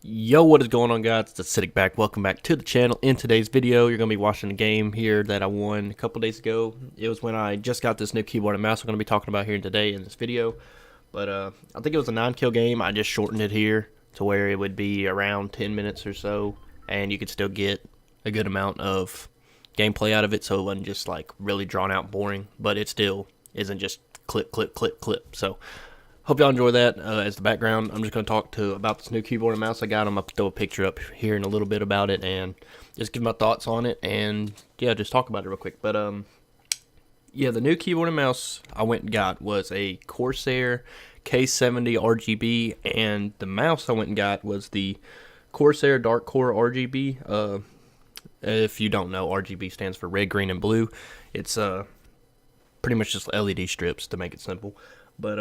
Yo, what is going on, guys? It's Acidic back. Welcome back to the channel. In today's video, you're going to be watching a game here that I won a couple days ago. It was when I just got this new keyboard and mouse I'm going to be talking about here today in this video. But I think it was a 9-kill game. I just shortened it here to where it would be around 10 minutes or so, and you could still get a good amount of gameplay out of it, so it wasn't just like really drawn out boring, but it still isn't just clip, clip, clip, clip. So hope y'all enjoy that as the background. I'm just going to talk about this new keyboard and mouse I got. I'm going to throw a picture up here in a little bit about it and just give my thoughts on it and, yeah, just talk about it real quick. But, yeah, the new keyboard and mouse I went and got was a Corsair K70 RGB, and the mouse I went and got was the Corsair Dark Core RGB. If you don't know, RGB stands for red, green, and blue. It's pretty much just LED strips to make it simple. But,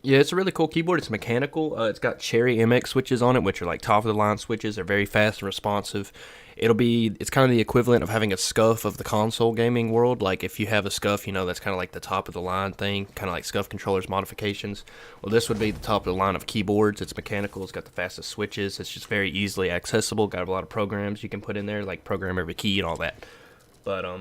yeah, it's a really cool keyboard. It's mechanical. It's got Cherry MX switches on it, which are like top of the line switches. They're very fast and responsive. It's kind of the equivalent of having a SCUF of the console gaming world. Like if you have a SCUF, you know, that's kind of like the top of the line thing, kind of like SCUF controllers modifications. Well, this would be the top of the line of keyboards. It's mechanical. It's got the fastest switches. It's just very easily accessible. Got a lot of programs you can put in there, like program every key and all that. But I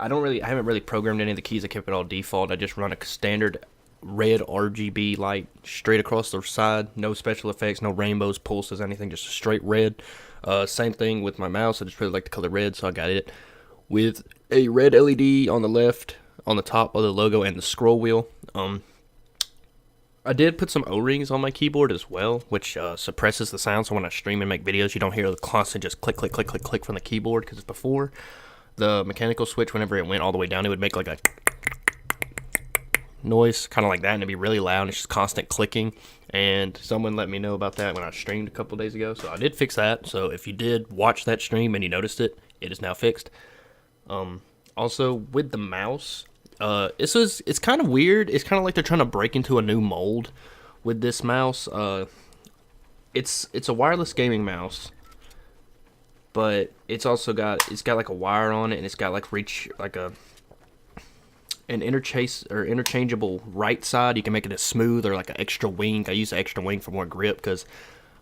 haven't really programmed any of the keys. I kept it all default. I just run a standard red RGB light straight across the side, no special effects, no rainbows, pulses, anything, just a straight red. Same thing with my mouse. I just really like the color red, so I got it with a red LED on the left, on the top of the logo and the scroll wheel. I did put some O-rings on my keyboard as well, which suppresses the sound, so when I stream and make videos, you don't hear the constant just click, click, click, click, click from the keyboard, because before, the mechanical switch, whenever it went all the way down, it would make like a noise, kind of like that, and it'd be really loud. It's just constant clicking, and someone let me know about that when I streamed a couple days ago, so I did fix that. So if you did watch that stream and you noticed it, it is now fixed. Also with the mouse, it's kind of weird. It's kind of like they're trying to break into a new mold with this mouse. It's a wireless gaming mouse, but it's got like a wire on it, and it's got like an interchangeable right side. You can make it a smooth or like an extra wing. I use the extra wing for more grip because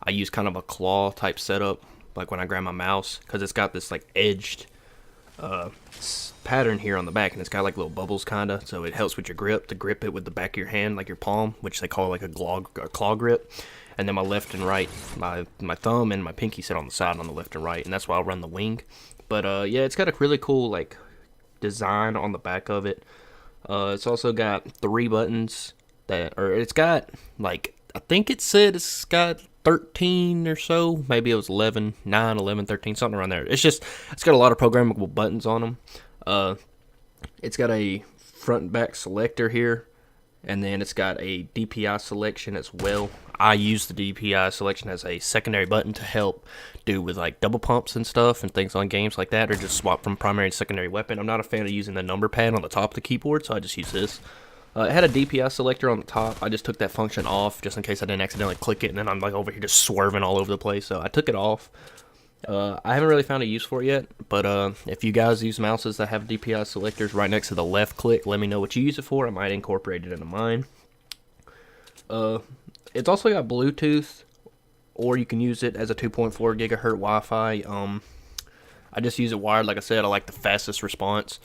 I use kind of a claw type setup, like when I grab my mouse, because it's got this like edged pattern here on the back, and it's got like little bubbles kind of, so it helps with your grip, to grip it with the back of your hand, like your palm, which they call like a claw grip. And then my left and right, my thumb and my pinky sit on the side on the left and right, and that's why I run the wing. But yeah, it's got a really cool like design on the back of it. It's also got 3 buttons it's got like, I think it said it's got 13 or so, maybe it was 11, 9, 11, 13, something around there. It's got a lot of programmable buttons on them. It's got a front and back selector here, and then it's got a DPI selection as well. I use the DPI selection as a secondary button to help do with like double pumps and stuff and things on games like that, or just swap from primary to secondary weapon. I'm not a fan of using the number pad on the top of the keyboard, so I just use this. It had a DPI selector on the top. I just took that function off just in case I didn't accidentally click it, and then I'm like over here just swerving all over the place, so I took it off. I haven't really found a use for it yet, but if you guys use mouses that have DPI selectors right next to the left click, let me know what you use it for. I might incorporate it into mine. It's also got Bluetooth, or you can use it as a 2.4 gigahertz Wi-Fi. I just use it wired. Like I said, I like the fastest response.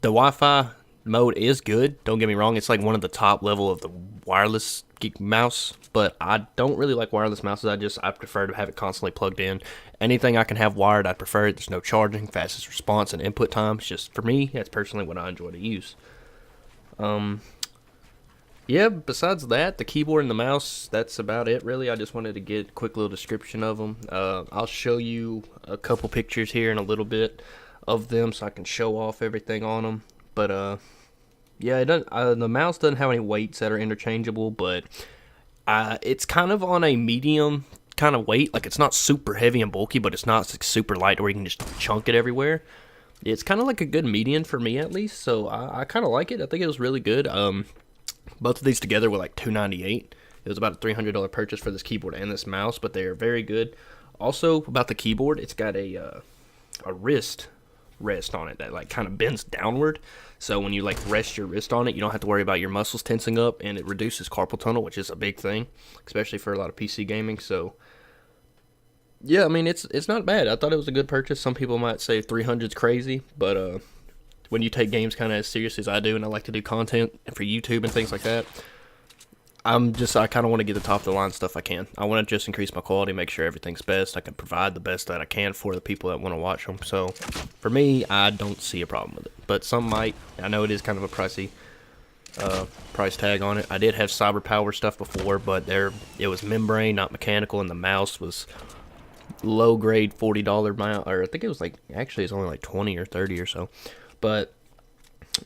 The Wi-Fi mode is good, don't get me wrong. It's like one of the top level of the wireless mouse, but I don't really like wireless mouses. I prefer to have it constantly plugged in. Anything I can have wired, I prefer it. There's no charging, fastest response, and input time. It's just, for me, that's personally what I enjoy to use. Yeah, besides that, the keyboard and the mouse, that's about it, really. I just wanted to get a quick little description of them. I'll show you a couple pictures here in a little bit of them so I can show off everything on them. But, yeah, the mouse doesn't have any weights that are interchangeable, but it's kind of on a medium kind of weight. Like, it's not super heavy and bulky, but it's not super light where you can just chunk it everywhere. It's kind of like a good median for me, at least, so I kind of like it. I think it was really good. Both of these together were like $298. It was about a $300 purchase for this keyboard and this mouse, but they are very good. Also, about the keyboard, it's got a wrist rest on it that like kind of bends downward. So when you like rest your wrist on it, you don't have to worry about your muscles tensing up, and it reduces carpal tunnel, which is a big thing, especially for a lot of PC gaming. So yeah, I mean it's not bad. I thought it was a good purchase. Some people might say 300's crazy, but when you take games kind of as serious as I do, and I like to do content for YouTube and things like that, I kind of want to get the top of the line stuff I can. I want to just increase my quality, make sure everything's best. I can provide the best that I can for the people that want to watch them. So for me, I don't see a problem with it. But some might. I know it is kind of a pricey price tag on it. I did have Cyber Power stuff before, but it was membrane, not mechanical, and the mouse was low grade $40 mouse, or I think it was like, actually it's only like 20 or 30 or so. But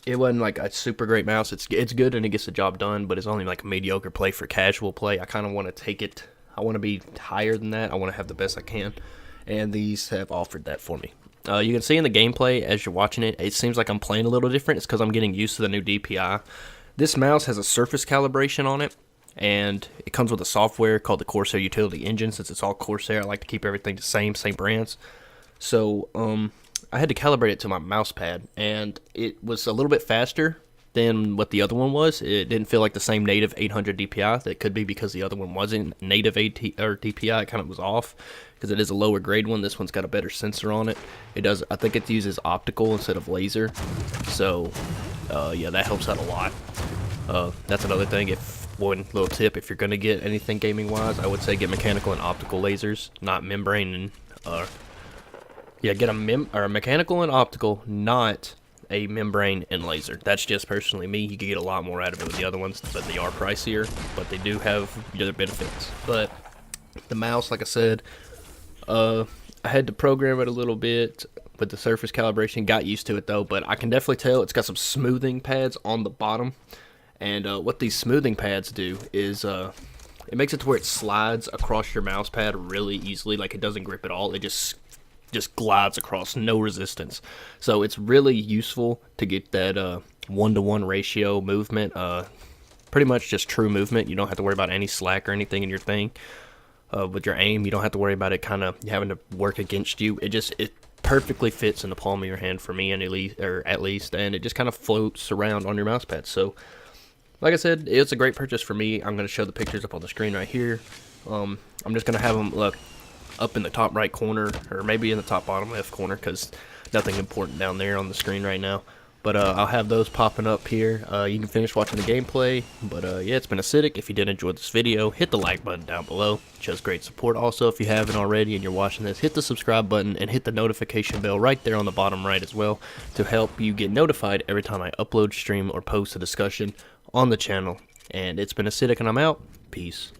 it wasn't like a super great mouse. It's good and it gets the job done, but it's only like a mediocre play for casual play. I kind of want to take it. I want to be higher than that. I want to have the best I can, and these have offered that for me. You can see in the gameplay as you're watching it, it seems like I'm playing a little different. It's because I'm getting used to the new DPI. This mouse has a surface calibration on it, and it comes with a software called the Corsair Utility Engine. Since it's all Corsair, I like to keep everything the same brands. So I had to calibrate it to my mouse pad, and it was a little bit faster than what the other one was. It didn't feel like the same native 800 DPI. That could be because the other one wasn't native DPI. It kind of was off because it is a lower grade one. This one's got a better sensor on it. I think it uses optical instead of laser. So yeah, that helps out a lot. That's another thing. One little tip, if you're going to get anything gaming wise, I would say get mechanical and optical lasers, not membrane and yeah, get a mechanical and optical, not a membrane and laser. That's just personally me. You can get a lot more out of it with the other ones, but they are pricier, but they do have other benefits. But the mouse, like I said, I had to program it a little bit with the surface calibration. Got used to it though, but I can definitely tell it's got some smoothing pads on the bottom. And what these smoothing pads do is it makes it to where it slides across your mouse pad really easily. Like, it doesn't grip at all. It just glides across, no resistance. So it's really useful to get that 1-to-1 ratio movement, pretty much just true movement. You don't have to worry about any slack or anything in your thing. With your aim, you don't have to worry about it kind of having to work against you. It perfectly fits in the palm of your hand for me, and at least, and it just kind of floats around on your mouse pad. So like I said, it's a great purchase for me. I'm going to show the pictures up on the screen right here. I'm just going to have them look up in the top right corner, or maybe in the top bottom left corner, because nothing important down there on the screen right now. But I'll have those popping up here. You can finish watching the gameplay. But yeah, it's been Acidic. If you did enjoy this video, hit the like button down below. It shows great support. Also, if you haven't already and you're watching this, hit the subscribe button and hit the notification bell right there on the bottom right as well, to help you get notified every time I upload, stream, or post a discussion on the channel. And it's been Acidic, and I'm out. Peace.